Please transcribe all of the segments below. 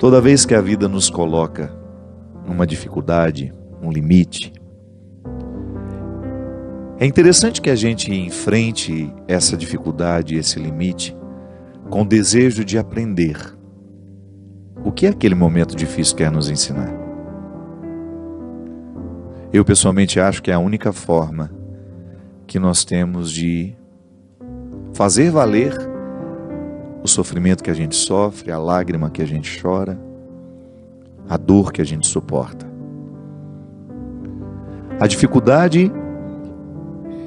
Toda vez que a vida nos coloca uma dificuldade, um limite, é interessante que a gente enfrente essa dificuldade, esse limite, com o desejo de aprender. O que aquele momento difícil quer nos ensinar? Eu pessoalmente acho que é a única forma que nós temos de fazer valer o sofrimento que a gente sofre, a lágrima que a gente chora, a dor que a gente suporta. A dificuldade,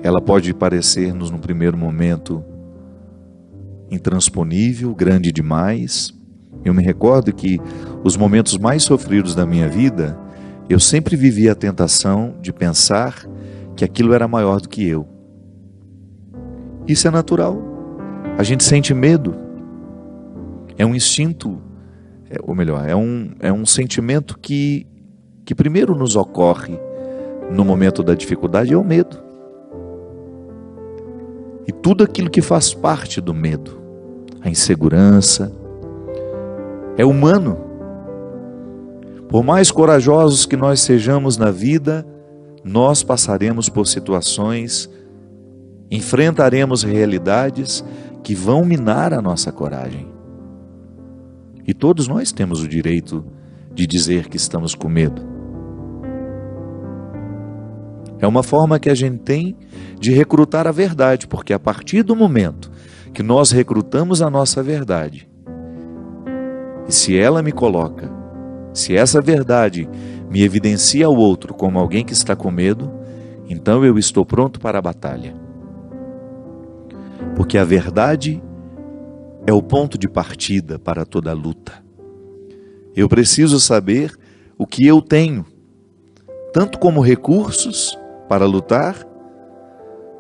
ela pode parecer-nos no primeiro momento intransponível, grande demais. Eu me recordo que os momentos mais sofridos da minha vida, eu sempre vivi a tentação de pensar que aquilo era maior do que eu. Isso é natural. A gente sente medo. É um instinto, ou melhor, é um sentimento que primeiro nos ocorre no momento da dificuldade, é o medo. E tudo aquilo que faz parte do medo, a insegurança, é humano. Por mais corajosos que nós sejamos na vida, nós passaremos por situações, enfrentaremos realidades que vão minar a nossa coragem. E todos nós temos o direito de dizer que estamos com medo. É uma forma que a gente tem de recrutar a verdade, porque a partir do momento que nós recrutamos a nossa verdade, e se ela me coloca, se essa verdade me evidencia ao outro como alguém que está com medo, então eu estou pronto para a batalha. Porque a verdade é o ponto de partida para toda a luta. Eu preciso saber o que eu tenho, tanto como recursos para lutar,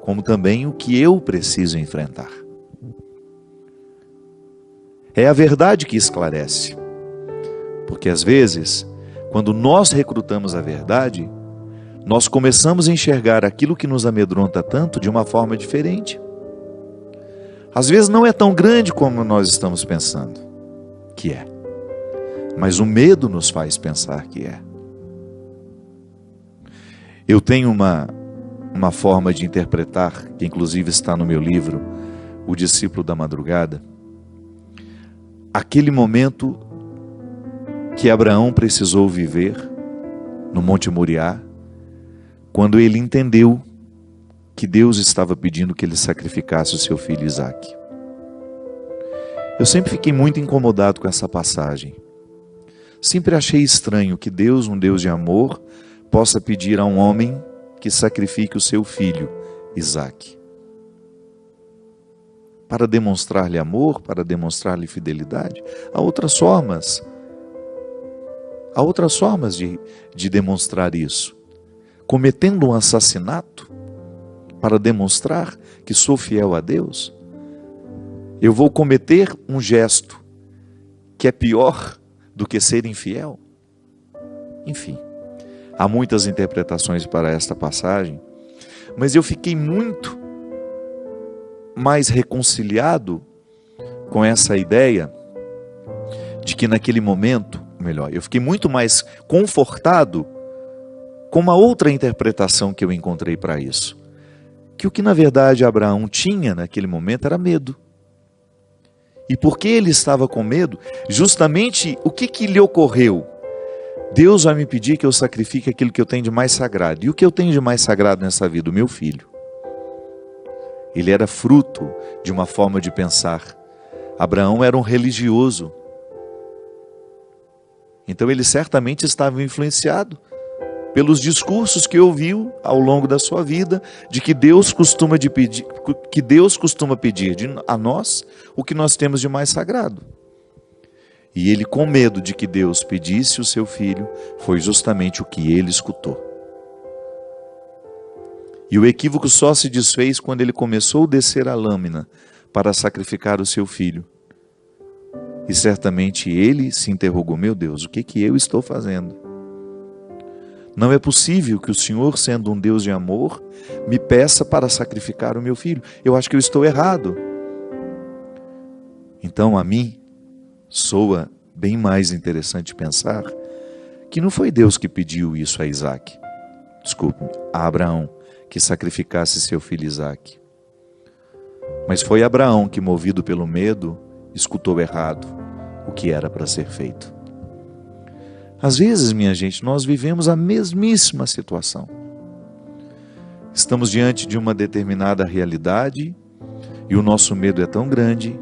como também o que eu preciso enfrentar. É a verdade que esclarece. Porque às vezes, quando nós recrutamos a verdade, nós começamos a enxergar aquilo que nos amedronta tanto de uma forma diferente. Às vezes não é tão grande como nós estamos pensando que é. Mas o medo nos faz pensar que é. Eu tenho uma forma de interpretar, que inclusive está no meu livro, O Discípulo da Madrugada. Aquele momento que Abraão precisou viver no Monte Moriá, quando ele entendeu que Deus estava pedindo que ele sacrificasse o seu filho Isaque. Eu sempre fiquei muito incomodado com essa passagem. Sempre achei estranho que Deus, um Deus de amor, possa pedir a um homem que sacrifique o seu filho Isaque. Para demonstrar-lhe amor, para demonstrar-lhe fidelidade. Há outras formas de demonstrar isso. Cometendo um assassinato, para demonstrar que sou fiel a Deus, eu vou cometer um gesto que é pior do que ser infiel? Enfim, há muitas interpretações para esta passagem, mas eu fiquei muito mais reconciliado com essa ideia de que naquele momento, melhor, eu fiquei muito mais confortado com uma outra interpretação que eu encontrei para isso. Que o que na verdade Abraão tinha naquele momento era medo. E porque ele estava com medo, justamente o que lhe ocorreu? Deus vai me pedir que eu sacrifique aquilo que eu tenho de mais sagrado. E o que eu tenho de mais sagrado nessa vida? O meu filho. Ele era fruto de uma forma de pensar. Abraão era um religioso. Então ele certamente estava influenciado pelos discursos que ouviu ao longo da sua vida, de que Deus costuma pedir a nós o que nós temos de mais sagrado. E ele, com medo de que Deus pedisse o seu filho, foi justamente o que ele escutou. E o equívoco só se desfez quando ele começou a descer a lâmina para sacrificar o seu filho. E certamente ele se interrogou: meu Deus, o que eu estou fazendo? Não é possível que o Senhor, sendo um Deus de amor, me peça para sacrificar o meu filho. Eu acho que eu estou errado. Então a mim soa bem mais interessante pensar que não foi Deus que pediu isso a Isaac, desculpe, a Abraão, que sacrificasse seu filho Isaac. Mas foi Abraão que, movido pelo medo, escutou errado o que era para ser feito. Às vezes, minha gente, nós vivemos a mesmíssima situação. Estamos diante de uma determinada realidade e o nosso medo é tão grande,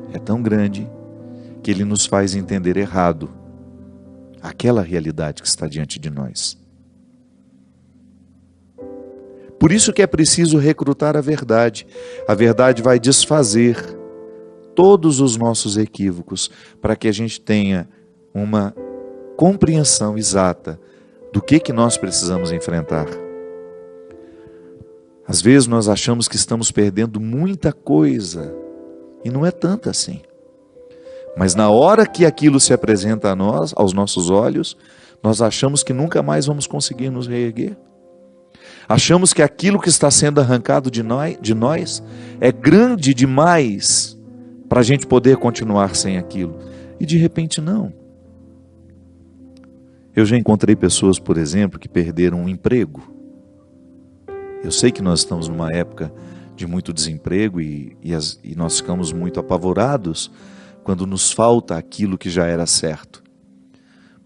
que ele nos faz entender errado aquela realidade que está diante de nós. Por isso que é preciso recrutar a verdade. A verdade vai desfazer todos os nossos equívocos para que a gente tenha uma compreensão exata do que nós precisamos enfrentar. Às vezes nós achamos que estamos perdendo muita coisa e não é tanto assim. Mas na hora que aquilo se apresenta a nós, aos nossos olhos, nós achamos que nunca mais vamos conseguir nos reerguer. Achamos que aquilo que está sendo arrancado de nós é grande demais para a gente poder continuar sem aquilo. E de repente não. Eu já encontrei pessoas, por exemplo, que perderam um emprego. Eu sei que nós estamos numa época de muito desemprego e nós ficamos muito apavorados quando nos falta aquilo que já era certo.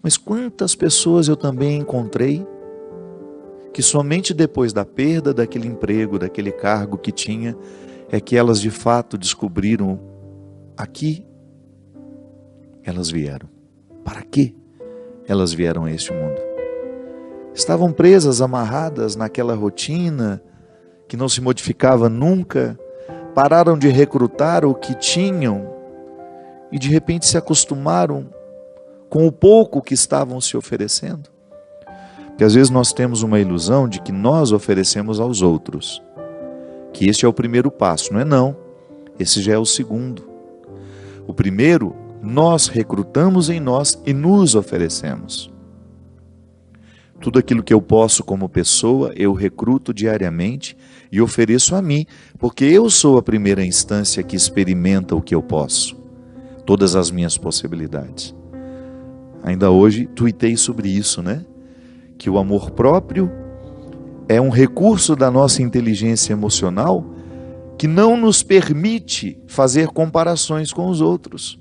Mas quantas pessoas eu também encontrei que somente depois da perda daquele emprego, daquele cargo que tinha, é que elas de fato descobriram aqui elas vieram. Para quê elas vieram a este mundo? Estavam presas, amarradas naquela rotina que não se modificava nunca, pararam de recrutar o que tinham e de repente se acostumaram com o pouco que estavam se oferecendo. Porque às vezes nós temos uma ilusão de que nós oferecemos aos outros, que este é o primeiro passo, não é não, esse já é o segundo. O primeiro, nós recrutamos em nós e nos oferecemos. Tudo aquilo que eu posso como pessoa, eu recruto diariamente e ofereço a mim, porque eu sou a primeira instância que experimenta o que eu posso, todas as minhas possibilidades. Ainda hoje tuitei sobre isso, né? Que o amor próprio é um recurso da nossa inteligência emocional que não nos permite fazer comparações com os outros.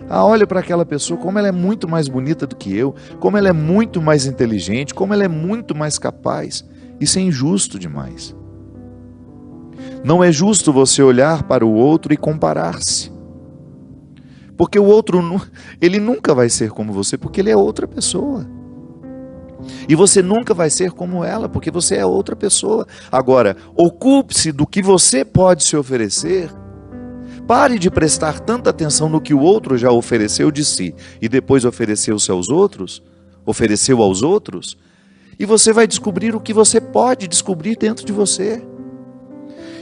Olha para aquela pessoa, como ela é muito mais bonita do que eu, como ela é muito mais inteligente, como ela é muito mais capaz. Isso é injusto demais. Não é justo você olhar para o outro e comparar-se. Porque o outro, ele nunca vai ser como você, porque ele é outra pessoa. E você nunca vai ser como ela, porque você é outra pessoa. Agora, ocupe-se do que você pode se oferecer. Pare de prestar tanta atenção no que o outro já ofereceu de si e depois ofereceu aos outros, e você vai descobrir o que você pode descobrir dentro de você.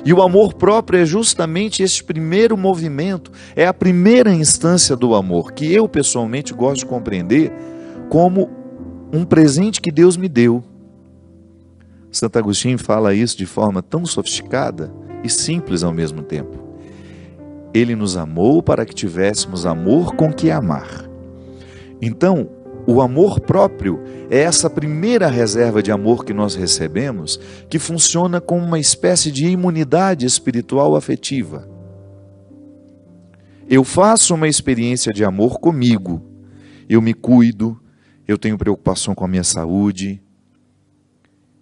E o amor próprio é justamente esse primeiro movimento, é a primeira instância do amor, que eu pessoalmente gosto de compreender como um presente que Deus me deu. Santo Agostinho fala isso de forma tão sofisticada e simples ao mesmo tempo. Ele nos amou para que tivéssemos amor com que amar. Então, o amor próprio é essa primeira reserva de amor que nós recebemos, que funciona como uma espécie de imunidade espiritual afetiva. Eu faço uma experiência de amor comigo, eu me cuido, eu tenho preocupação com a minha saúde,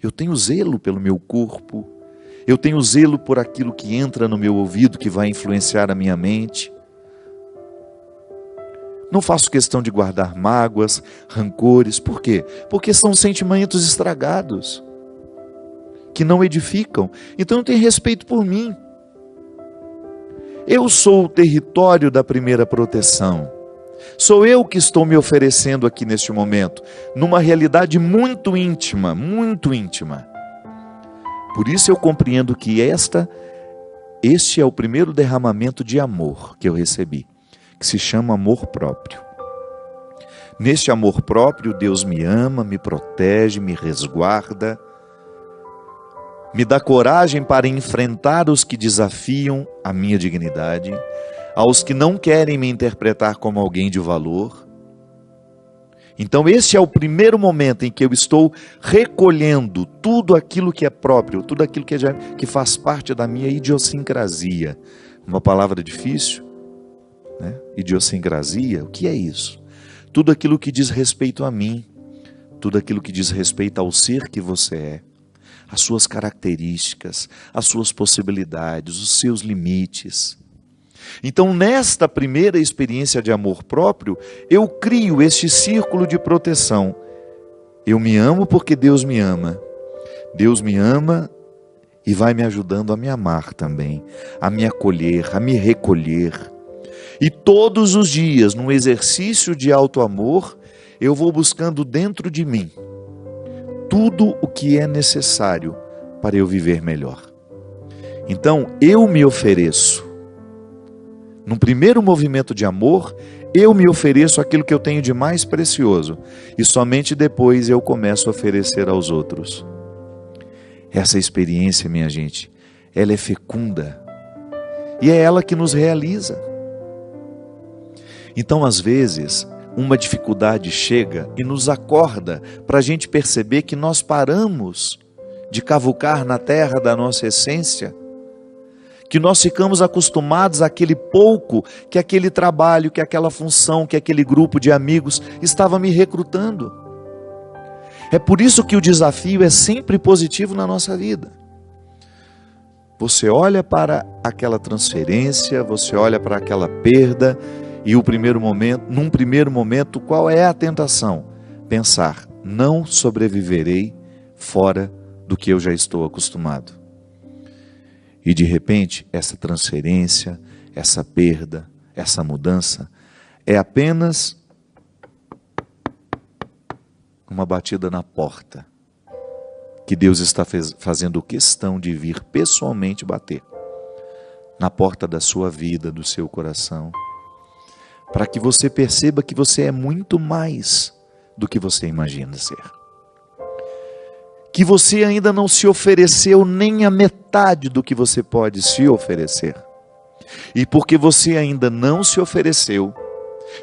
eu tenho zelo pelo meu corpo, eu tenho zelo por aquilo que entra no meu ouvido, que vai influenciar a minha mente. Não faço questão de guardar mágoas, rancores. Por quê? Porque são sentimentos estragados, que não edificam. Então eu tenho respeito por mim. Eu sou o território da primeira proteção. Sou eu que estou me oferecendo aqui neste momento, numa realidade muito íntima, muito íntima. Por isso eu compreendo que este é o primeiro derramamento de amor que eu recebi, que se chama amor próprio. Neste amor próprio, Deus me ama, me protege, me resguarda, me dá coragem para enfrentar os que desafiam a minha dignidade, aos que não querem me interpretar como alguém de valor. Então esse é o primeiro momento em que eu estou recolhendo tudo aquilo que é próprio, tudo aquilo que faz parte da minha idiosincrasia. Uma palavra difícil, né? Idiosincrasia, o que é isso? Tudo aquilo que diz respeito a mim, tudo aquilo que diz respeito ao ser que você é, as suas características, as suas possibilidades, os seus limites. Então, nesta primeira experiência de amor próprio, eu crio este círculo de proteção. Eu me amo porque Deus me ama. Deus me ama e vai me ajudando a me amar também, a me acolher, a me recolher. E todos os dias, num exercício de auto-amor, eu vou buscando dentro de mim tudo o que é necessário para eu viver melhor. Então, eu me ofereço. Num primeiro movimento de amor, eu me ofereço aquilo que eu tenho de mais precioso. E somente depois eu começo a oferecer aos outros. Essa experiência, minha gente, ela é fecunda. E é ela que nos realiza. Então, às vezes, uma dificuldade chega e nos acorda para a gente perceber que nós paramos de cavucar na terra da nossa essência, que nós ficamos acostumados àquele pouco que aquele trabalho, que aquela função, que aquele grupo de amigos estava me recrutando. É por isso que o desafio é sempre positivo na nossa vida. Você olha para aquela transferência, você olha para aquela perda, e num primeiro momento, qual é a tentação? Pensar, não sobreviverei fora do que eu já estou acostumado. E de repente, essa transferência, essa perda, essa mudança, é apenas uma batida na porta, que Deus está fazendo questão de vir pessoalmente bater na porta da sua vida, do seu coração, para que você perceba que você é muito mais do que você imagina ser. Que você ainda não se ofereceu nem a metade do que você pode se oferecer. E porque você ainda não se ofereceu,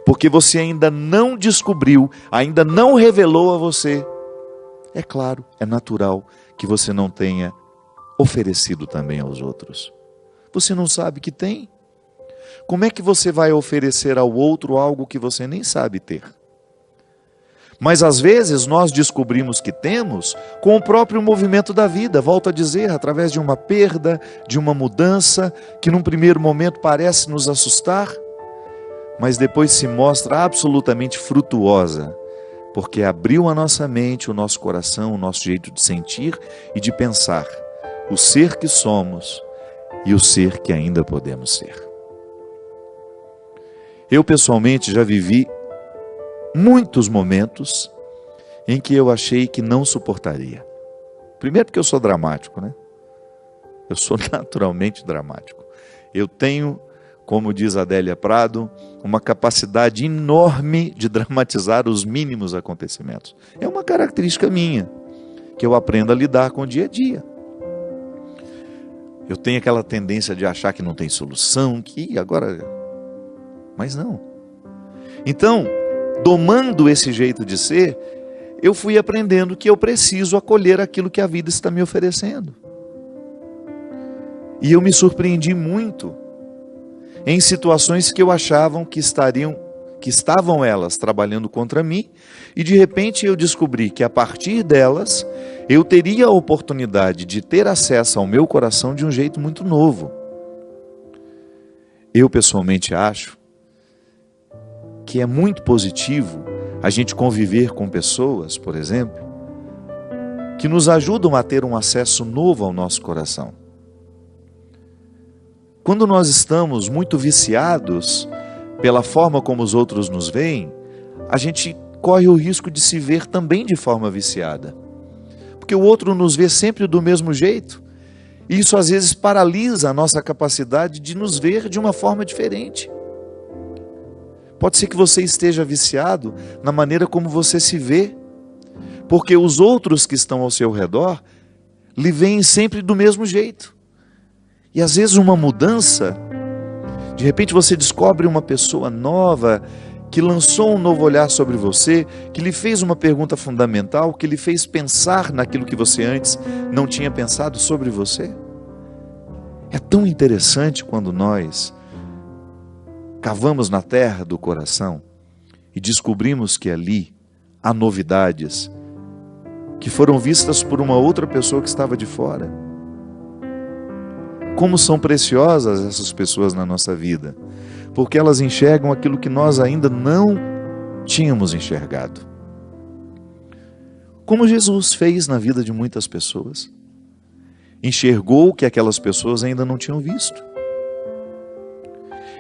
porque você ainda não descobriu, ainda não revelou a você, é claro, é natural que você não tenha oferecido também aos outros. Você não sabe que tem? Como é que você vai oferecer ao outro algo que você nem sabe ter? Mas às vezes nós descobrimos que temos com o próprio movimento da vida, volto a dizer, através de uma perda, de uma mudança, que num primeiro momento parece nos assustar, mas depois se mostra absolutamente frutuosa, porque abriu a nossa mente, o nosso coração, o nosso jeito de sentir e de pensar, o ser que somos e o ser que ainda podemos ser. Eu pessoalmente já vivi muitos momentos em que eu achei que não suportaria. Primeiro porque eu sou dramático, né? Eu sou naturalmente dramático. Eu tenho, como diz Adélia Prado, uma capacidade enorme de dramatizar os mínimos acontecimentos. É uma característica minha, que eu aprendo a lidar com o dia a dia. Eu tenho aquela tendência de achar que não tem solução, que agora... Mas não. Então, domando esse jeito de ser, eu fui aprendendo que eu preciso acolher aquilo que a vida está me oferecendo. E eu me surpreendi muito em situações que eu achava que estavam elas trabalhando contra mim, e de repente eu descobri que a partir delas eu teria a oportunidade de ter acesso ao meu coração de um jeito muito novo. Eu pessoalmente acho que é muito positivo a gente conviver com pessoas, por exemplo, que nos ajudam a ter um acesso novo ao nosso coração. Quando nós estamos muito viciados pela forma como os outros nos veem, a gente corre o risco de se ver também de forma viciada. Porque o outro nos vê sempre do mesmo jeito, e isso às vezes paralisa a nossa capacidade de nos ver de uma forma diferente. Pode ser que você esteja viciado na maneira como você se vê, porque os outros que estão ao seu redor lhe veem sempre do mesmo jeito. E às vezes uma mudança, de repente você descobre uma pessoa nova que lançou um novo olhar sobre você, que lhe fez uma pergunta fundamental, que lhe fez pensar naquilo que você antes não tinha pensado sobre você? É tão interessante quando nós cavamos na terra do coração e descobrimos que ali há novidades que foram vistas por uma outra pessoa que estava de fora. Como são preciosas essas pessoas na nossa vida, porque elas enxergam aquilo que nós ainda não tínhamos enxergado. Como Jesus fez na vida de muitas pessoas. Enxergou o que aquelas pessoas ainda não tinham visto.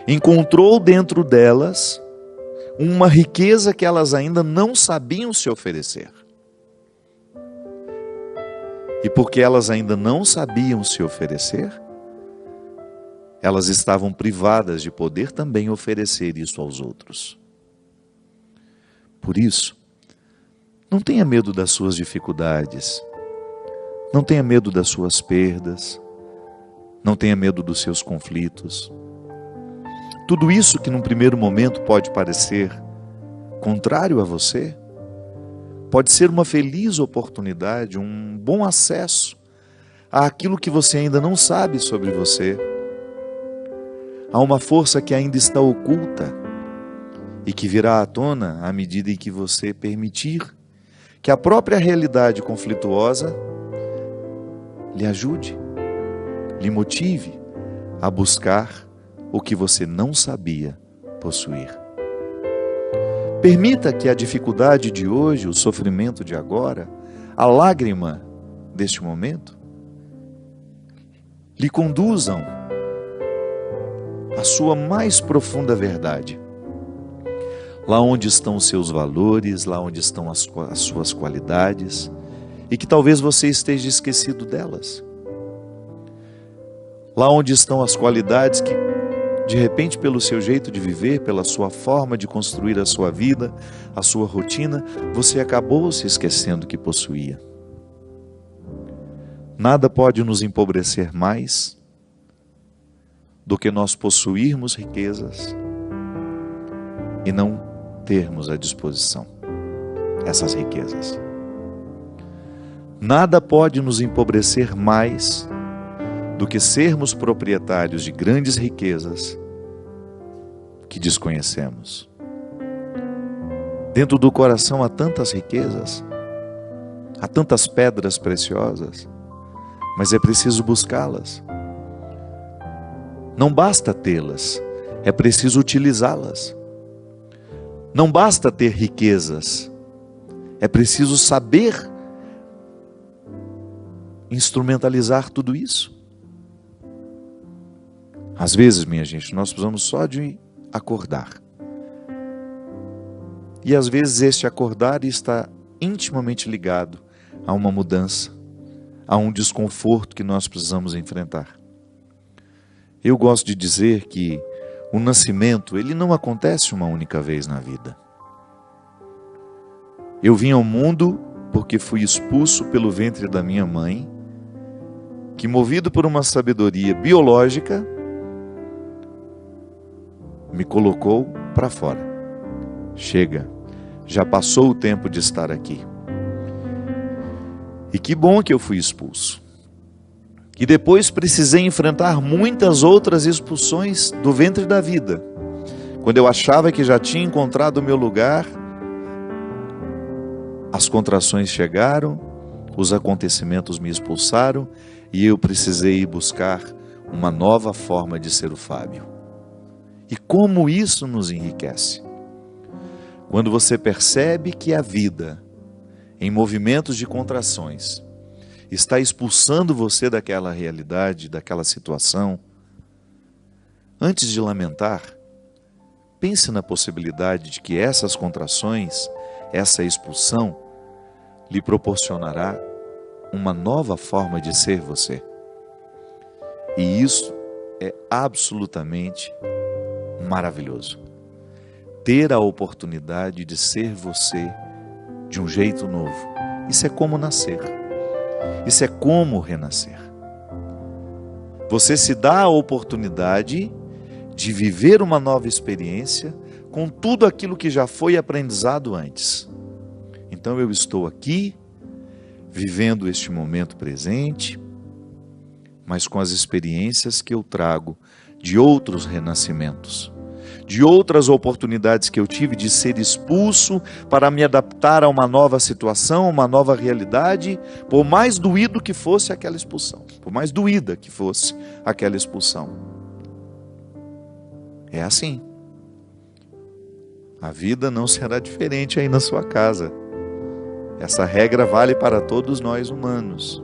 Encontrou dentro delas uma riqueza que elas ainda não sabiam se oferecer. E porque elas ainda não sabiam se oferecer, elas estavam privadas de poder também oferecer isso aos outros. Por isso, não tenha medo das suas dificuldades, não tenha medo das suas perdas, não tenha medo dos seus conflitos. Tudo isso que num primeiro momento pode parecer contrário a você, pode ser uma feliz oportunidade, um bom acesso àquilo que você ainda não sabe sobre você. Há uma força que ainda está oculta e que virá à tona à medida em que você permitir que a própria realidade conflituosa lhe ajude, lhe motive a buscar o que você não sabia possuir. Permita que a dificuldade de hoje, o sofrimento de agora, a lágrima deste momento, lhe conduzam à sua mais profunda verdade. Lá onde estão os seus valores, lá onde estão as suas qualidades, e que talvez você esteja esquecido delas. Lá onde estão as qualidades que, de repente, pelo seu jeito de viver, pela sua forma de construir a sua vida, a sua rotina, você acabou se esquecendo que possuía. Nada pode nos empobrecer mais do que nós possuirmos riquezas e não termos à disposição essas riquezas. Nada pode nos empobrecer mais do que sermos proprietários de grandes riquezas que desconhecemos. Dentro do coração há tantas riquezas, há tantas pedras preciosas, mas é preciso buscá-las. Não basta tê-las, é preciso utilizá-las. Não basta ter riquezas, é preciso saber instrumentalizar tudo isso. Às vezes, minha gente, nós precisamos só de acordar. E às vezes este acordar está intimamente ligado a uma mudança, a um desconforto que nós precisamos enfrentar. Eu gosto de dizer que o nascimento, ele não acontece uma única vez na vida. Eu vim ao mundo porque fui expulso pelo ventre da minha mãe, que, movido por uma sabedoria biológica, me colocou para fora. Chega, já passou o tempo de estar aqui. E que bom que eu fui expulso. E depois precisei enfrentar muitas outras expulsões do ventre da vida. Quando eu achava que já tinha encontrado o meu lugar, as contrações chegaram, os acontecimentos me expulsaram e eu precisei buscar uma nova forma de ser o Fábio. E como isso nos enriquece? Quando você percebe que a vida, em movimentos de contrações, está expulsando você daquela realidade, daquela situação, antes de lamentar, pense na possibilidade de que essas contrações, essa expulsão, lhe proporcionará uma nova forma de ser você. E isso é absolutamente maravilhoso. Ter a oportunidade de ser você de um jeito novo. Isso é como nascer. Isso é como renascer. Você se dá a oportunidade de viver uma nova experiência com tudo aquilo que já foi aprendizado antes. Então eu estou aqui, vivendo este momento presente, mas com as experiências que eu trago de outros renascimentos, de outras oportunidades que eu tive de ser expulso para me adaptar a uma nova situação, uma nova realidade, por mais doído que fosse aquela expulsão, por mais doída que fosse aquela expulsão. É assim. A vida não será diferente aí na sua casa. Essa regra vale para todos nós humanos.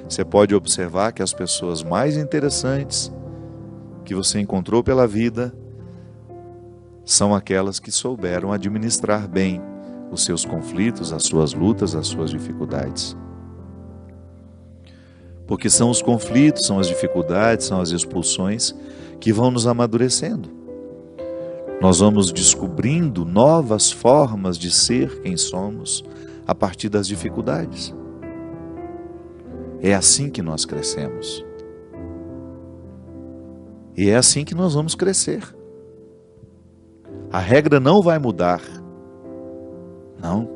Você pode observar que as pessoas mais interessantes que você encontrou pela vida são aquelas que souberam administrar bem os seus conflitos, as suas lutas, as suas dificuldades. Porque são os conflitos, são as dificuldades, são as expulsões que vão nos amadurecendo. Nós vamos descobrindo novas formas de ser quem somos a partir das dificuldades. É assim que nós crescemos. E é assim que nós vamos crescer. A regra não vai mudar. Não.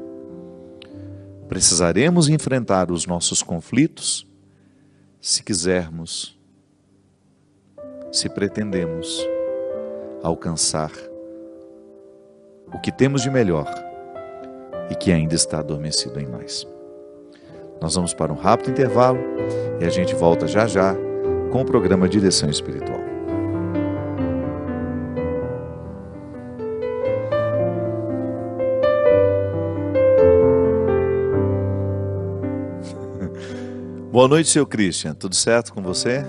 Precisaremos enfrentar os nossos conflitos se quisermos, se pretendemos alcançar o que temos de melhor e que ainda está adormecido em nós. Nós vamos para um rápido intervalo e a gente volta já já com o programa Direção Espiritual. Boa noite, seu Christian. Tudo certo com você?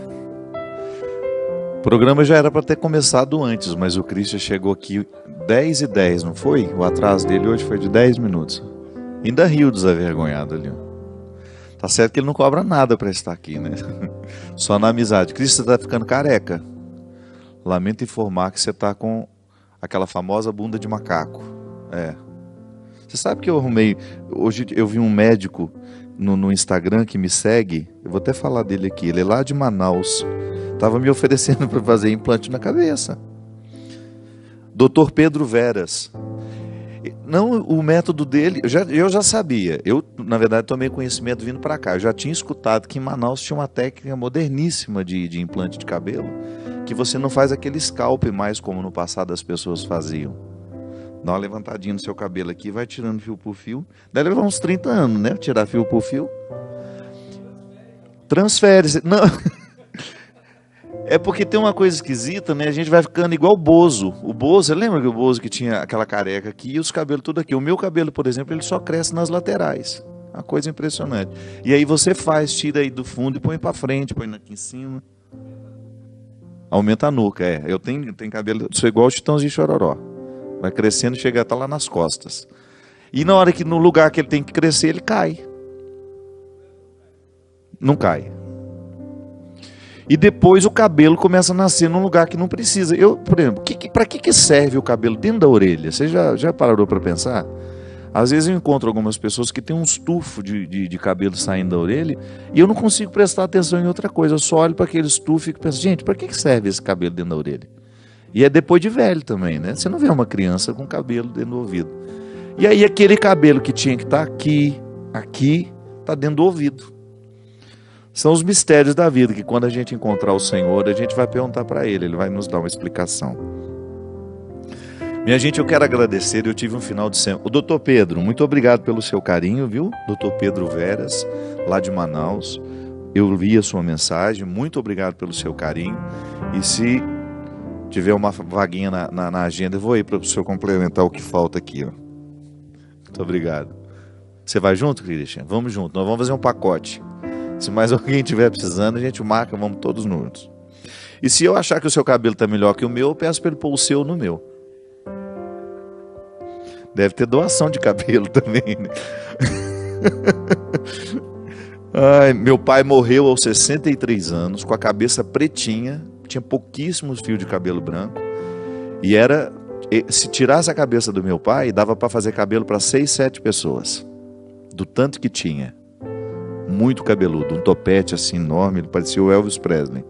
O programa já era para ter começado antes, mas o Christian chegou aqui 10h10, não foi? O atraso dele hoje foi de 10 minutos. Ainda riu desavergonhado ali. Tá certo que ele não cobra nada para estar aqui, né? Só na amizade. Christian, você tá ficando careca. Lamento informar que você tá com aquela famosa bunda de macaco. É. Você sabe que eu arrumei... Hoje eu vi um médico no Instagram que me segue. Eu vou até falar dele aqui. Ele é lá de Manaus. Estava me oferecendo para fazer implante na cabeça. Dr. Pedro Veras. Não, o método dele, eu já sabia. Eu, na verdade, tomei conhecimento vindo para cá. Eu já tinha escutado que em Manaus tinha uma técnica moderníssima de implante de cabelo, que você não faz aquele scalp mais como no passado as pessoas faziam. Dá uma levantadinha no seu cabelo aqui, vai tirando fio por fio. Deve levar uns 30 anos, né? Tirar fio por fio. Transfere. Não... É porque tem uma coisa esquisita, né? A gente vai ficando igual o Bozo. O Bozo, você lembra que o Bozo que tinha aquela careca aqui e os cabelos tudo aqui? O meu cabelo, por exemplo, ele só cresce nas laterais. Uma coisa impressionante. E aí você faz, tira aí do fundo e põe pra frente, põe aqui em cima. Aumenta a nuca, é. Eu tenho cabelo, sou igual o Chitãozinho de Chororó. Vai crescendo e chega até lá nas costas. E na hora que no lugar que ele tem que crescer, ele cai. Não cai. E depois o cabelo começa a nascer num lugar que não precisa. Por exemplo, para que serve o cabelo dentro da orelha? Você já parou para pensar? Às vezes eu encontro algumas pessoas que têm um estufo de cabelo saindo da orelha e eu não consigo prestar atenção em outra coisa. Eu só olho para aquele estufo e penso, gente, para que serve esse cabelo dentro da orelha? E é depois de velho também, né? Você não vê uma criança com cabelo dentro do ouvido. E aí aquele cabelo que tinha que estar aqui, está dentro do ouvido. São os mistérios da vida, que quando a gente encontrar o Senhor, a gente vai perguntar para Ele vai nos dar uma explicação. Minha gente, eu quero agradecer, eu tive um final de semana. O doutor Pedro, muito obrigado pelo seu carinho, viu? Doutor Pedro Veras, lá de Manaus. Eu li a sua mensagem, muito obrigado pelo seu carinho. E se tiver uma vaguinha na agenda, eu vou ir para o senhor complementar o que falta aqui. Ó. Muito obrigado. Você vai junto, Christian? Vamos junto, nós vamos fazer um pacote. Se mais alguém estiver precisando, a gente marca, vamos todos juntos. E se eu achar que o seu cabelo está melhor que o meu, eu peço para ele pôr o seu no meu. Deve ter doação de cabelo também, né? Ai, meu pai morreu aos 63 anos, com a cabeça pretinha, tinha pouquíssimos fios de cabelo branco. E se tirasse a cabeça do meu pai, dava para fazer cabelo para 6, 7 pessoas. Do tanto que tinha. Muito cabeludo, um topete assim enorme, ele parecia o Elvis Presley.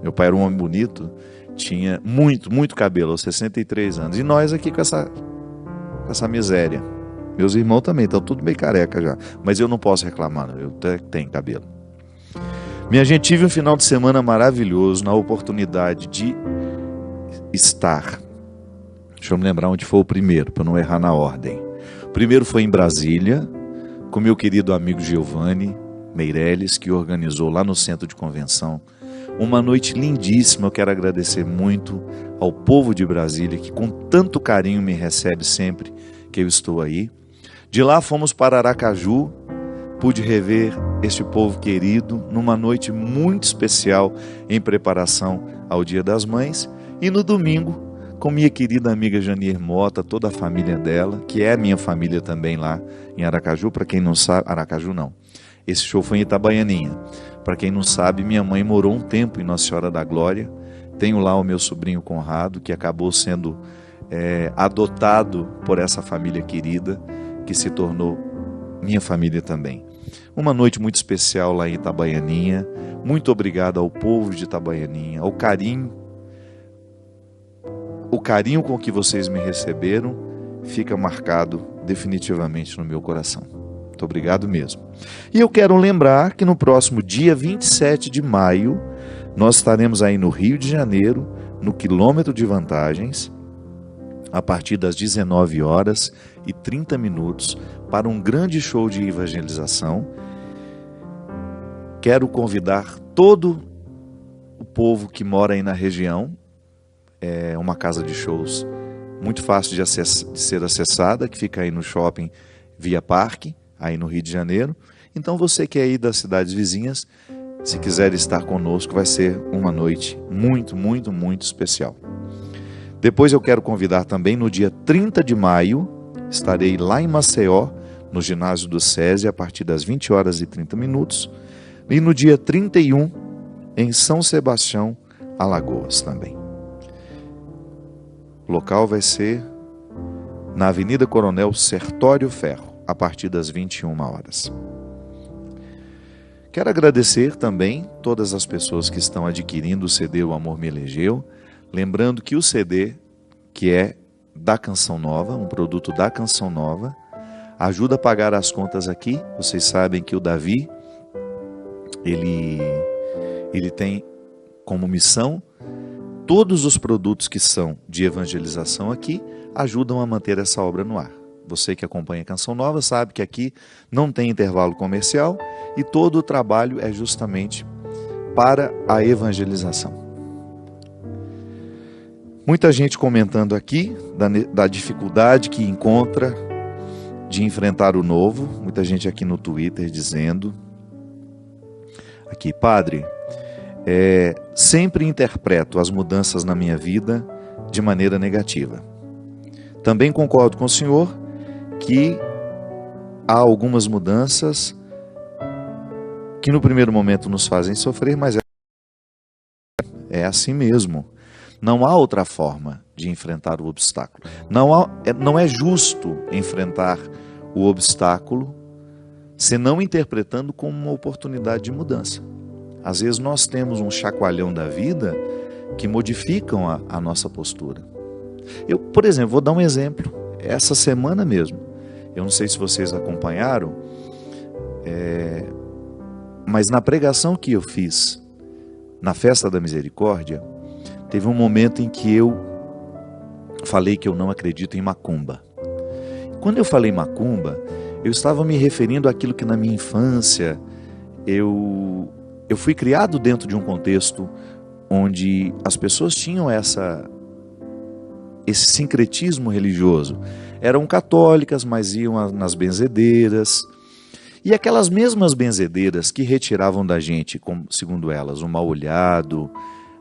Meu pai era um homem bonito, tinha muito cabelo, aos 63 anos. E nós aqui com essa miséria. Meus irmãos também estão tudo meio careca já. Mas eu não posso reclamar, eu tenho cabelo. Minha gente, tive um final de semana maravilhoso, na oportunidade de estar. Deixa eu me lembrar onde foi o primeiro, para não errar na ordem. O primeiro foi em Brasília, com meu querido amigo Giovanni Meirelles, que organizou lá no Centro de Convenção uma noite lindíssima. Eu quero agradecer muito ao povo de Brasília, que com tanto carinho me recebe sempre que eu estou aí. De lá fomos para Aracaju, pude rever este povo querido numa noite muito especial em preparação ao Dia das Mães. E no domingo, com minha querida amiga Janier Mota, toda a família dela, que é minha família também lá em Aracaju. Para quem não sabe, Aracaju não, esse show foi em Itabaianinha. Para quem não sabe, minha mãe morou um tempo em Nossa Senhora da Glória. Tenho lá o meu sobrinho Conrado, que acabou sendo adotado por essa família querida, que se tornou minha família também. Uma noite muito especial lá em Itabaianinha. Muito obrigado ao povo de Itabaianinha, o carinho com que vocês me receberam fica marcado definitivamente no meu coração. Muito obrigado mesmo. E eu quero lembrar que no próximo dia 27 de maio, nós estaremos aí no Rio de Janeiro, no Quilômetro de Vantagens, a partir das 19h30, para um grande show de evangelização. Quero convidar todo o povo que mora aí na região. É uma casa de shows muito fácil de ser acessada, que fica aí no shopping Via Parque, aí no Rio de Janeiro. Então você que é aí das cidades vizinhas, se quiser estar conosco, vai ser uma noite muito especial. Depois eu quero convidar também, no dia 30 de maio, estarei lá em Maceió, no ginásio do SESI, a partir das 20h30. E no dia 31, em São Sebastião, Alagoas também. O local vai ser na Avenida Coronel Sertório Ferro, a partir das 21h. Quero agradecer também todas as pessoas que estão adquirindo o CD O Amor Me Elegeu. Lembrando que o CD, que é da Canção Nova, um produto da Canção Nova, ajuda a pagar as contas aqui. Vocês sabem que o Davi, ele tem como missão todos os produtos que são de evangelização aqui, ajudam a manter essa obra no ar. Você que acompanha a Canção Nova sabe que aqui não tem intervalo comercial e todo o trabalho é justamente para a evangelização. Muita gente comentando aqui da dificuldade que encontra de enfrentar o novo. Muita gente aqui no Twitter dizendo aqui: padre, sempre interpreto as mudanças na minha vida de maneira negativa. Também concordo com o senhor que há algumas mudanças que no primeiro momento nos fazem sofrer, mas é assim mesmo. Não há outra forma de enfrentar o obstáculo. Não é justo enfrentar o obstáculo senão interpretando como uma oportunidade de mudança. Às vezes nós temos um chacoalhão da vida que modificam a nossa postura. Eu, por exemplo, vou dar um exemplo. Essa semana mesmo, eu não sei se vocês acompanharam, mas na pregação que eu fiz na Festa da Misericórdia, teve um momento em que eu falei que eu não acredito em macumba. Quando eu falei macumba, eu estava me referindo àquilo que na minha infância eu fui criado dentro de um contexto onde as pessoas tinham esse sincretismo religioso. Eram católicas, mas iam nas benzedeiras. E aquelas mesmas benzedeiras que retiravam da gente, como, segundo elas, o mal-olhado,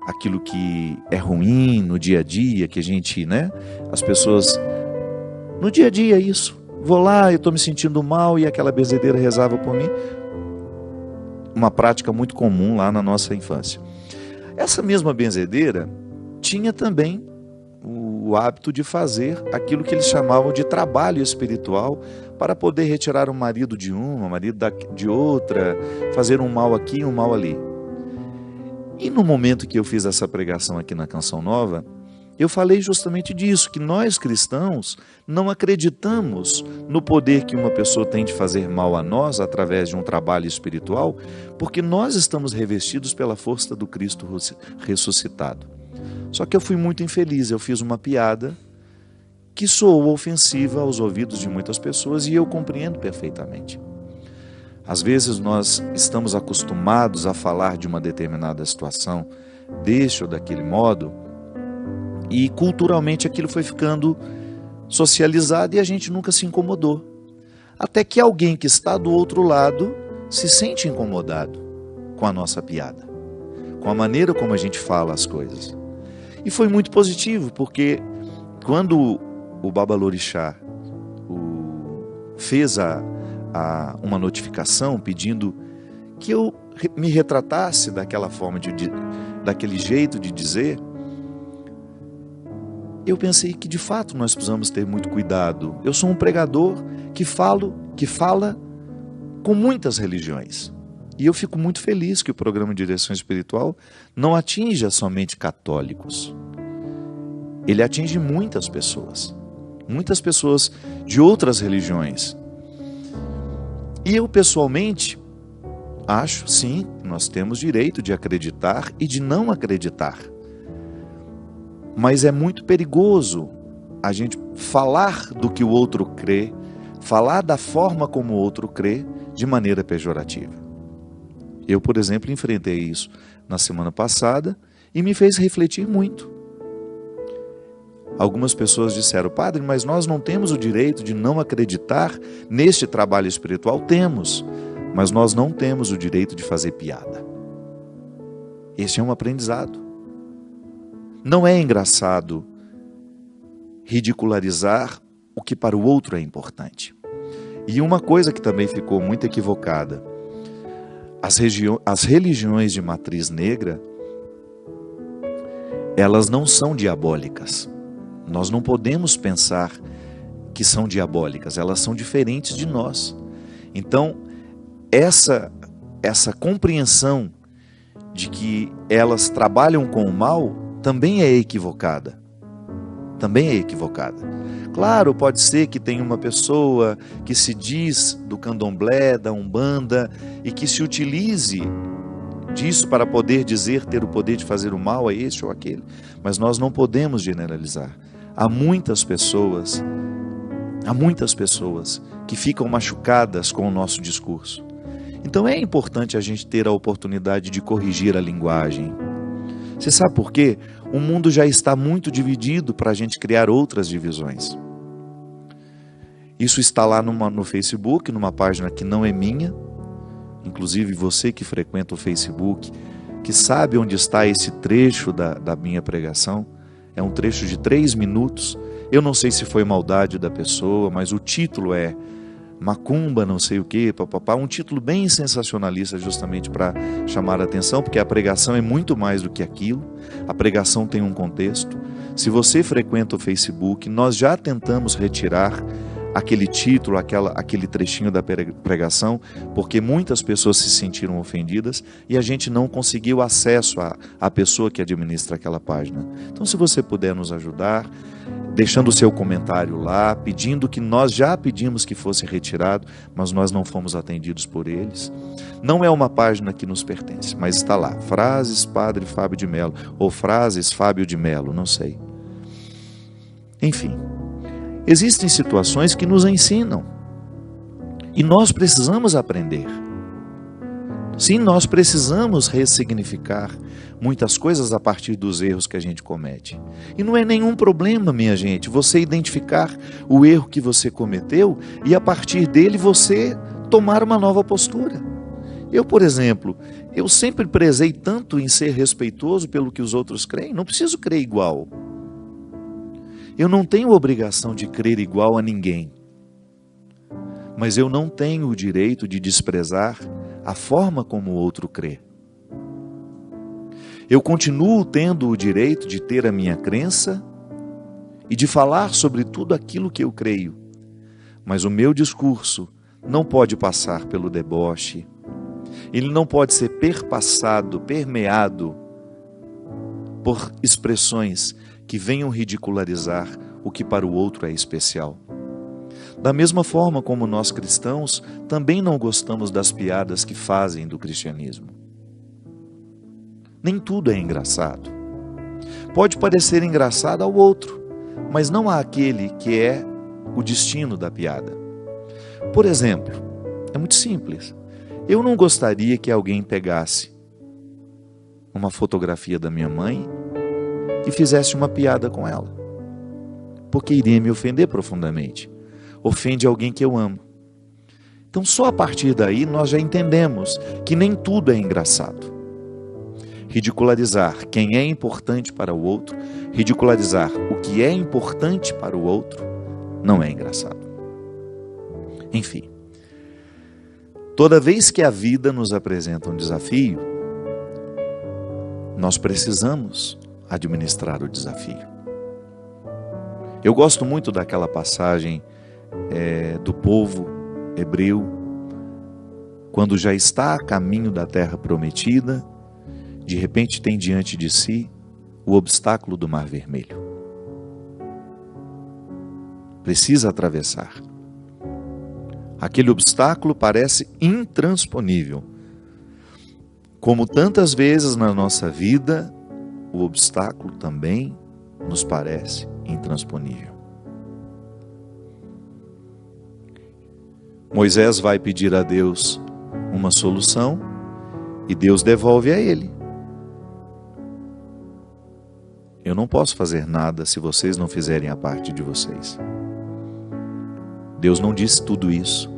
aquilo que é ruim no dia a dia, que a gente, as pessoas, no dia a dia isso. Vou lá, eu estou me sentindo mal e aquela benzedeira rezava por mim. Uma prática muito comum lá na nossa infância. Essa mesma benzedeira tinha também o hábito de fazer aquilo que eles chamavam de trabalho espiritual para poder retirar o marido de uma, o marido de outra, fazer um mal aqui, um mal ali. E no momento que eu fiz essa pregação aqui na Canção Nova, eu falei justamente disso, que nós cristãos não acreditamos no poder que uma pessoa tem de fazer mal a nós através de um trabalho espiritual, porque nós estamos revestidos pela força do Cristo ressuscitado. Só que eu fui muito infeliz, eu fiz uma piada que soou ofensiva aos ouvidos de muitas pessoas e eu compreendo perfeitamente. Às vezes nós estamos acostumados a falar de uma determinada situação deste ou daquele modo e culturalmente aquilo foi ficando socializado e a gente nunca se incomodou. Até que alguém que está do outro lado se sente incomodado com a nossa piada, com a maneira como a gente fala as coisas. E foi muito positivo, porque quando o Babalorixá fez uma notificação pedindo que eu me retratasse daquela forma, daquele jeito de dizer, eu pensei que de fato nós precisamos ter muito cuidado. Eu sou um pregador que fala com muitas religiões. E eu fico muito feliz que o programa de direção espiritual não atinja somente católicos. Ele atinge muitas pessoas de outras religiões. E eu pessoalmente acho, sim, que nós temos direito de acreditar e de não acreditar. Mas é muito perigoso a gente falar do que o outro crê, falar da forma como o outro crê, de maneira pejorativa. Eu, por exemplo, enfrentei isso na semana passada e me fez refletir muito. Algumas pessoas disseram: padre, mas nós não temos o direito de não acreditar neste trabalho espiritual? Temos, mas nós não temos o direito de fazer piada. Este é um aprendizado. Não é engraçado ridicularizar o que para o outro é importante. E uma coisa que também ficou muito equivocada: as religiões de matriz negra, elas não são diabólicas. Nós não podemos pensar que são diabólicas, elas são diferentes de nós. Então, essa compreensão de que elas trabalham com o mal também é equivocada. Também é equivocada. Claro, pode ser que tenha uma pessoa que se diz do candomblé, da umbanda, e que se utilize disso para poder dizer ter o poder de fazer o mal a este ou aquele. Mas nós não podemos generalizar. Há muitas pessoas que ficam machucadas com o nosso discurso. Então é importante a gente ter a oportunidade de corrigir a linguagem. Você sabe por quê? O mundo já está muito dividido para a gente criar outras divisões. Isso está lá no Facebook, numa página que não é minha. Inclusive você que frequenta o Facebook, que sabe onde está esse trecho da minha pregação. É um trecho de 3 minutos. Eu não sei se foi maldade da pessoa, mas o título é Macumba, não sei o que, papapá, um título bem sensacionalista justamente para chamar a atenção, porque a pregação é muito mais do que aquilo, a pregação tem um contexto. Se você frequenta o Facebook, nós já tentamos retirar aquele título, aquele trechinho da pregação, porque muitas pessoas se sentiram ofendidas e a gente não conseguiu acesso à pessoa que administra aquela página. Então, se você puder nos ajudar, deixando o seu comentário lá, pedindo que nós já pedimos que fosse retirado, mas nós não fomos atendidos por eles. Não é uma página que nos pertence, mas está lá, Frases Padre Fábio de Mello, ou Frases Fábio de Mello, não sei. Enfim, existem situações que nos ensinam, e nós precisamos aprender. Sim, nós precisamos ressignificar muitas coisas a partir dos erros que a gente comete. E não é nenhum problema, minha gente, você identificar o erro que você cometeu e a partir dele você tomar uma nova postura. Eu, por exemplo, eu sempre prezei tanto em ser respeitoso pelo que os outros creem, não preciso crer igual. Eu não tenho obrigação de crer igual a ninguém. Mas eu não tenho o direito de desprezar a forma como o outro crê. Eu continuo tendo o direito de ter a minha crença e de falar sobre tudo aquilo que eu creio. Mas o meu discurso não pode passar pelo deboche. Ele não pode ser permeado por expressões que venham ridicularizar o que para o outro é especial. Da mesma forma como nós cristãos também não gostamos das piadas que fazem do cristianismo. Nem tudo é engraçado. Pode parecer engraçado ao outro, mas não àquele que é o destino da piada. Por exemplo, é muito simples. Eu não gostaria que alguém pegasse uma fotografia da minha mãe e fizesse uma piada com ela, porque iria me ofender profundamente. Ofende alguém que eu amo. Então só a partir daí nós já entendemos que nem tudo é engraçado. Ridicularizar quem é importante para o outro, ridicularizar o que é importante para o outro, não é engraçado. Enfim, toda vez que a vida nos apresenta um desafio, nós precisamos administrar o desafio. Eu gosto muito daquela passagem do povo hebreu, quando já está a caminho da terra prometida, de repente tem diante de si o obstáculo do Mar Vermelho. Precisa atravessar. Aquele obstáculo parece intransponível. Como tantas vezes na nossa vida, o obstáculo também nos parece intransponível. Moisés vai pedir a Deus uma solução e Deus devolve a ele. Eu não posso fazer nada se vocês não fizerem a parte de vocês. Deus não disse tudo isso.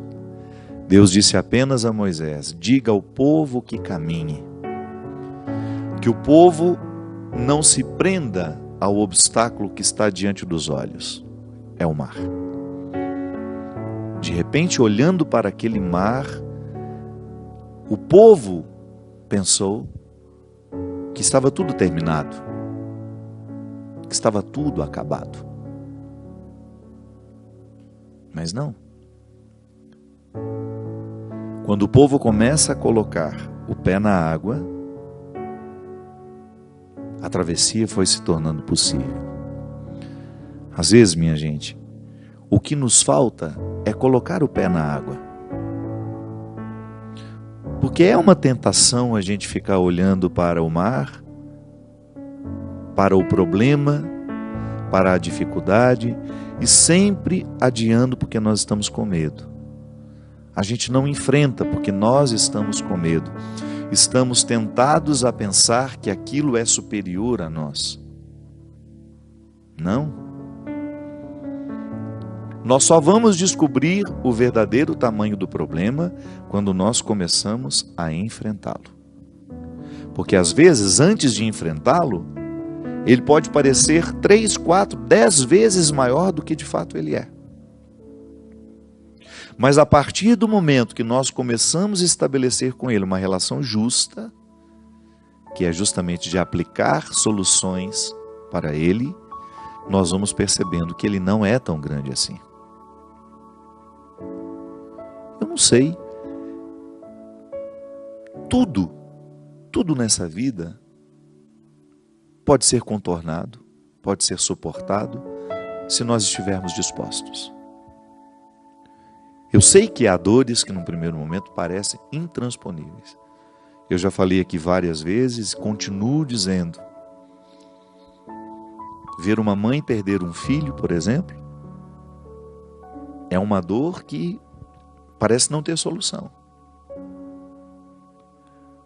Deus disse apenas a Moisés: diga ao povo que caminhe. Que o povo não se prenda ao obstáculo que está diante dos olhos. É o mar. De repente, olhando para aquele mar, o povo pensou que estava tudo terminado, que estava tudo acabado. Mas não. Quando o povo começa a colocar o pé na água, a travessia foi se tornando possível. Às vezes, minha gente, o que nos falta é colocar o pé na água. Porque é uma tentação a gente ficar olhando para o mar, para o problema, para a dificuldade e sempre adiando porque nós estamos com medo. A gente não enfrenta porque nós estamos com medo. Estamos tentados a pensar que aquilo é superior a nós. Não. Nós só vamos descobrir o verdadeiro tamanho do problema quando nós começamos a enfrentá-lo. Porque às vezes, antes de enfrentá-lo, ele pode parecer 3, 4, 10 vezes maior do que de fato ele é. Mas a partir do momento que nós começamos a estabelecer com ele uma relação justa, que é justamente de aplicar soluções para ele, nós vamos percebendo que ele não é tão grande assim. Eu não sei. Tudo nessa vida pode ser contornado, pode ser suportado, se nós estivermos dispostos. Eu sei que há dores que num primeiro momento parecem intransponíveis. Eu já falei aqui várias vezes, continuo dizendo. Ver uma mãe perder um filho, por exemplo, é uma dor que parece não ter solução.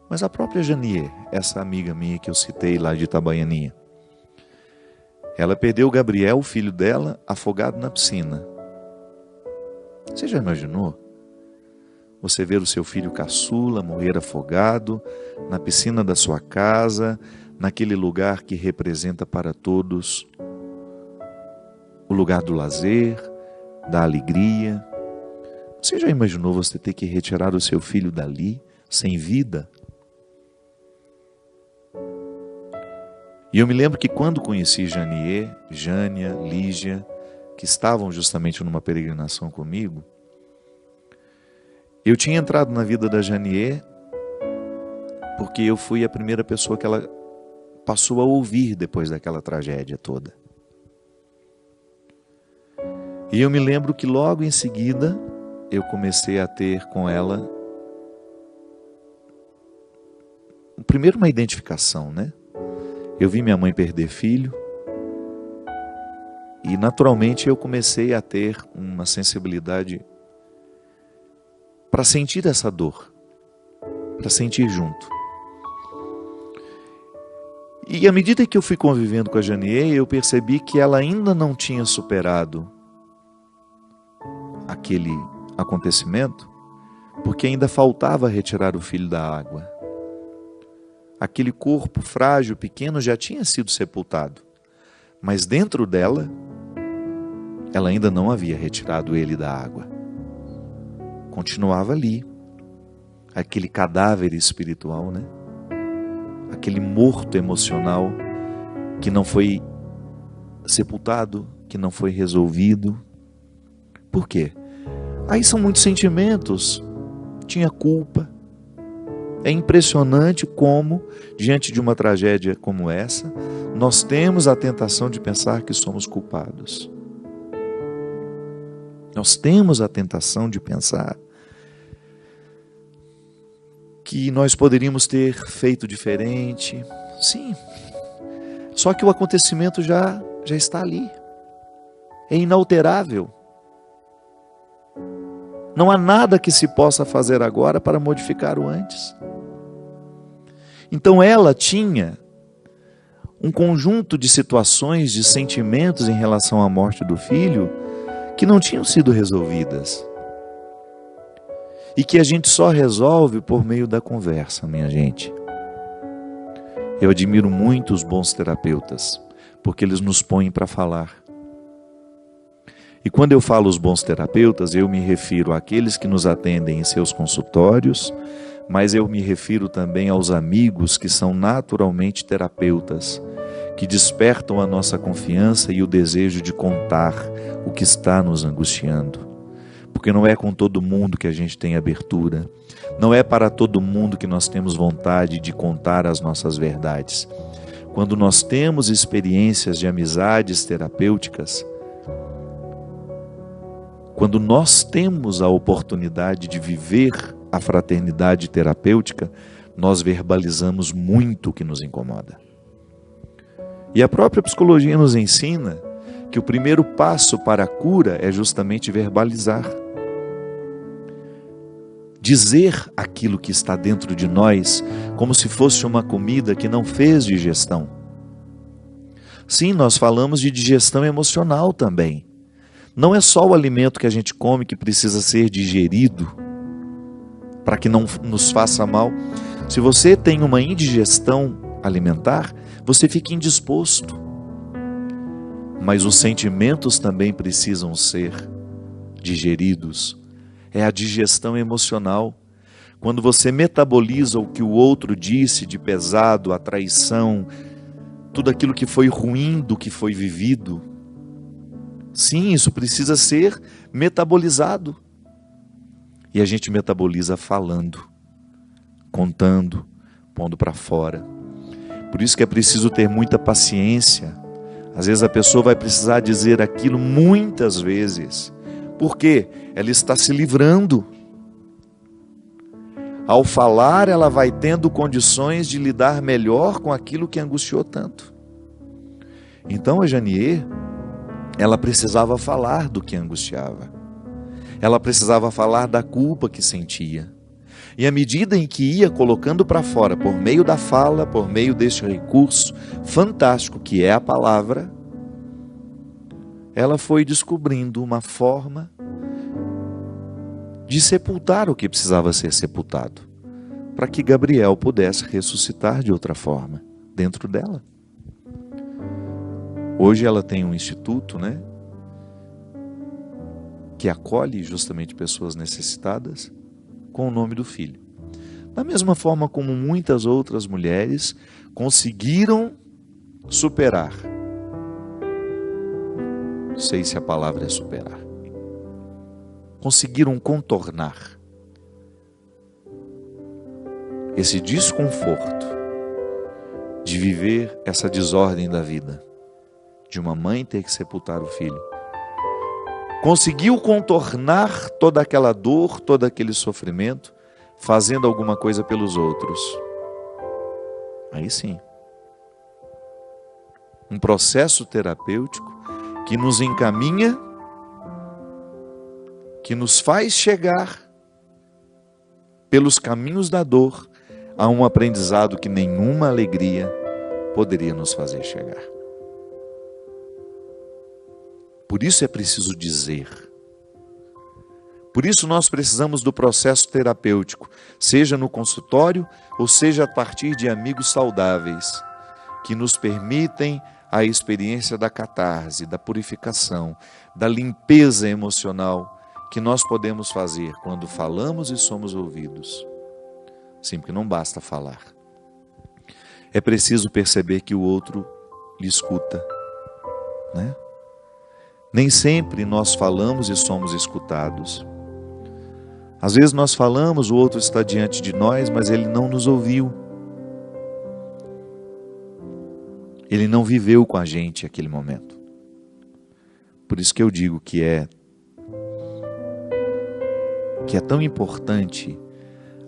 Mas a própria Janier, essa amiga minha que eu citei lá de Itabaianinha, ela perdeu o Gabriel, o filho dela, afogado na piscina. Você já imaginou? Você ver o seu filho caçula morrer afogado na piscina da sua casa, naquele lugar que representa para todos o lugar do lazer, da alegria. Você já imaginou você ter que retirar o seu filho dali, sem vida? E eu me lembro que quando conheci Janier, Jânia, Lígia, que estavam justamente numa peregrinação comigo, eu tinha entrado na vida da Janier porque eu fui a primeira pessoa que ela passou a ouvir depois daquela tragédia toda. E eu me lembro que logo em seguida eu comecei a ter com ela primeiro uma identificação, né? Eu vi minha mãe perder filho e naturalmente eu comecei a ter uma sensibilidade para sentir essa dor, para sentir junto. E à medida que eu fui convivendo com a Janier, eu percebi que ela ainda não tinha superado aquele acontecimento, porque ainda faltava retirar o filho da água. Aquele corpo frágil, pequeno, já tinha sido sepultado, mas dentro dela, ela ainda não havia retirado ele da água. Continuava ali, aquele cadáver espiritual, né? Aquele morto emocional que não foi sepultado, que não foi resolvido. Por quê? Aí são muitos sentimentos. Tinha culpa. É impressionante como, diante de uma tragédia como essa, nós temos a tentação de pensar que somos culpados. Nós temos a tentação de pensar que nós poderíamos ter feito diferente. Sim, só que o acontecimento já está ali. É inalterável. Não há nada que se possa fazer agora para modificar o antes. Então ela tinha um conjunto de situações, de sentimentos em relação à morte do filho que não tinham sido resolvidas. E que a gente só resolve por meio da conversa, minha gente. Eu admiro muito os bons terapeutas, porque eles nos põem para falar. E quando eu falo os bons terapeutas, eu me refiro àqueles que nos atendem em seus consultórios, mas eu me refiro também aos amigos que são naturalmente terapeutas, que despertam a nossa confiança e o desejo de contar o que está nos angustiando. Porque não é com todo mundo que a gente tem abertura, não é para todo mundo que nós temos vontade de contar as nossas verdades. Quando nós temos experiências de amizades terapêuticas, quando nós temos a oportunidade de viver a fraternidade terapêutica, nós verbalizamos muito o que nos incomoda. E a própria psicologia nos ensina que o primeiro passo para a cura é justamente verbalizar. Dizer aquilo que está dentro de nós como se fosse uma comida que não fez digestão. Sim, nós falamos de digestão emocional também. Não é só o alimento que a gente come que precisa ser digerido para que não nos faça mal. Se você tem uma indigestão alimentar, você fica indisposto. Mas os sentimentos também precisam ser digeridos. É a digestão emocional. Quando você metaboliza o que o outro disse de pesado, a traição, tudo aquilo que foi ruim do que foi vivido. Sim, isso precisa ser metabolizado. E a gente metaboliza falando, contando, pondo para fora. Por isso que é preciso ter muita paciência. Às vezes a pessoa vai precisar dizer aquilo muitas vezes. Por quê? Ela está se livrando. Ao falar, ela vai tendo condições de lidar melhor com aquilo que angustiou tanto. Então a Janier, ela precisava falar do que angustiava. Ela precisava falar da culpa que sentia. E à medida em que ia colocando para fora, por meio da fala, por meio deste recurso fantástico que é a palavra, ela foi descobrindo uma forma de sepultar o que precisava ser sepultado, para que Gabriel pudesse ressuscitar de outra forma, dentro dela. Hoje ela tem um instituto, né, que acolhe justamente pessoas necessitadas com o nome do filho. Da mesma forma como muitas outras mulheres conseguiram superar. Não sei se a palavra é superar. Conseguiram contornar esse desconforto de viver essa desordem da vida, de uma mãe ter que sepultar o filho. Conseguiu contornar toda aquela dor, todo aquele sofrimento, fazendo alguma coisa pelos outros. Aí sim. Um processo terapêutico que nos encaminha, que nos faz chegar pelos caminhos da dor a um aprendizado que nenhuma alegria poderia nos fazer chegar. Por isso é preciso dizer. Por isso nós precisamos do processo terapêutico, seja no consultório ou seja a partir de amigos saudáveis, que nos permitem a experiência da catarse, da purificação, da limpeza emocional que nós podemos fazer quando falamos e somos ouvidos. Sim, porque não basta falar. É preciso perceber que o outro lhe escuta, né? Nem sempre nós falamos e somos escutados. Às vezes nós falamos, o outro está diante de nós, mas ele não nos ouviu. Ele não viveu com a gente aquele momento. Por isso que eu digo que é tão importante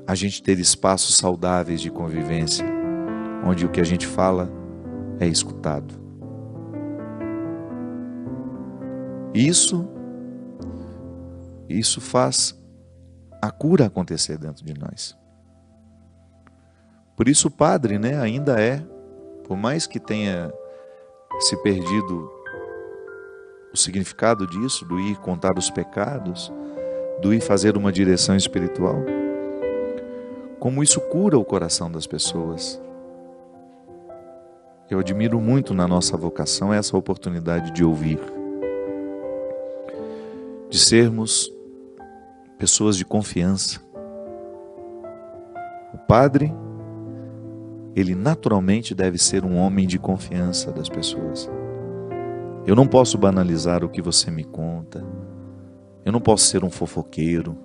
a gente ter espaços saudáveis de convivência, onde o que a gente fala é escutado. Isso faz a cura acontecer dentro de nós. Por isso o padre, né, ainda por mais que tenha se perdido o significado disso, do ir contar os pecados, do ir fazer uma direção espiritual, como isso cura o coração das pessoas. Eu admiro muito na nossa vocação essa oportunidade de ouvir, de sermos pessoas de confiança. O padre, ele naturalmente deve ser um homem de confiança das pessoas. Eu não posso banalizar o que você me conta. Eu não posso ser um fofoqueiro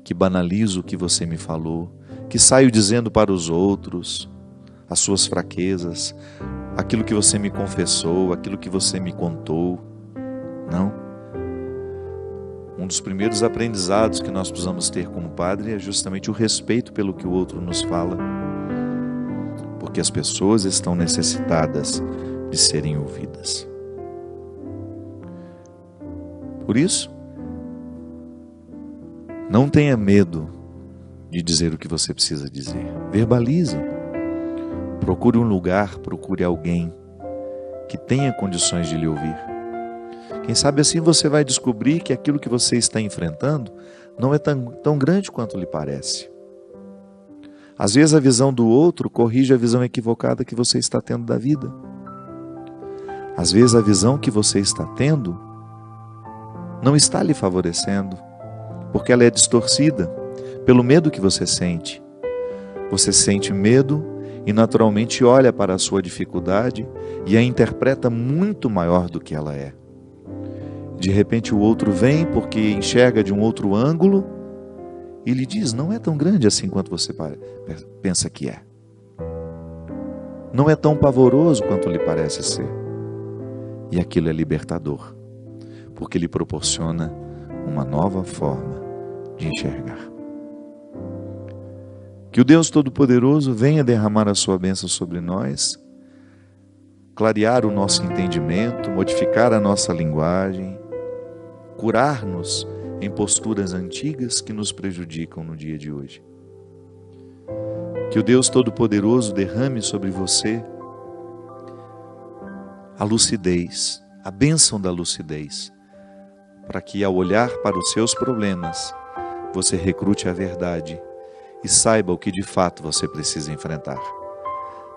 que banalizo o que você me falou, que saio dizendo para os outros as suas fraquezas, aquilo que você me confessou, aquilo que você me contou. Não. Um dos primeiros aprendizados que nós precisamos ter como padre é justamente o respeito pelo que o outro nos fala, porque as pessoas estão necessitadas de serem ouvidas. Por isso, não tenha medo de dizer o que você precisa dizer. Verbalize. Procure um lugar, procure alguém que tenha condições de lhe ouvir. Quem sabe assim você vai descobrir que aquilo que você está enfrentando não é tão grande quanto lhe parece. Às vezes a visão do outro corrige a visão equivocada que você está tendo da vida. Às vezes a visão que você está tendo não está lhe favorecendo, porque ela é distorcida pelo medo que você sente. Você sente medo e naturalmente olha para a sua dificuldade e a interpreta muito maior do que ela é. De repente o outro vem porque enxerga de um outro ângulo e lhe diz, não é tão grande assim quanto você pensa que é. Não é tão pavoroso quanto lhe parece ser. E aquilo é libertador, porque lhe proporciona uma nova forma de enxergar. Que o Deus Todo-Poderoso venha derramar a sua bênção sobre nós, clarear o nosso entendimento, modificar a nossa linguagem, curar-nos em posturas antigas que nos prejudicam no dia de hoje. Que o Deus Todo-Poderoso derrame sobre você a lucidez, a bênção da lucidez, para que ao olhar para os seus problemas, você recrute a verdade e saiba o que de fato você precisa enfrentar,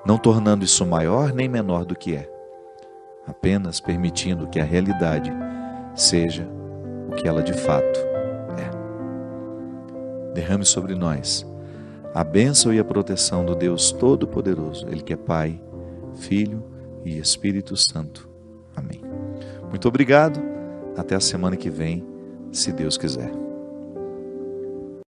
não tornando isso maior nem menor do que é, apenas permitindo que a realidade seja o que ela de fato é. Derrame sobre nós a bênção e a proteção do Deus Todo-Poderoso, Ele que é Pai, Filho e Espírito Santo. Amém. Muito obrigado. Até a semana que vem, se Deus quiser.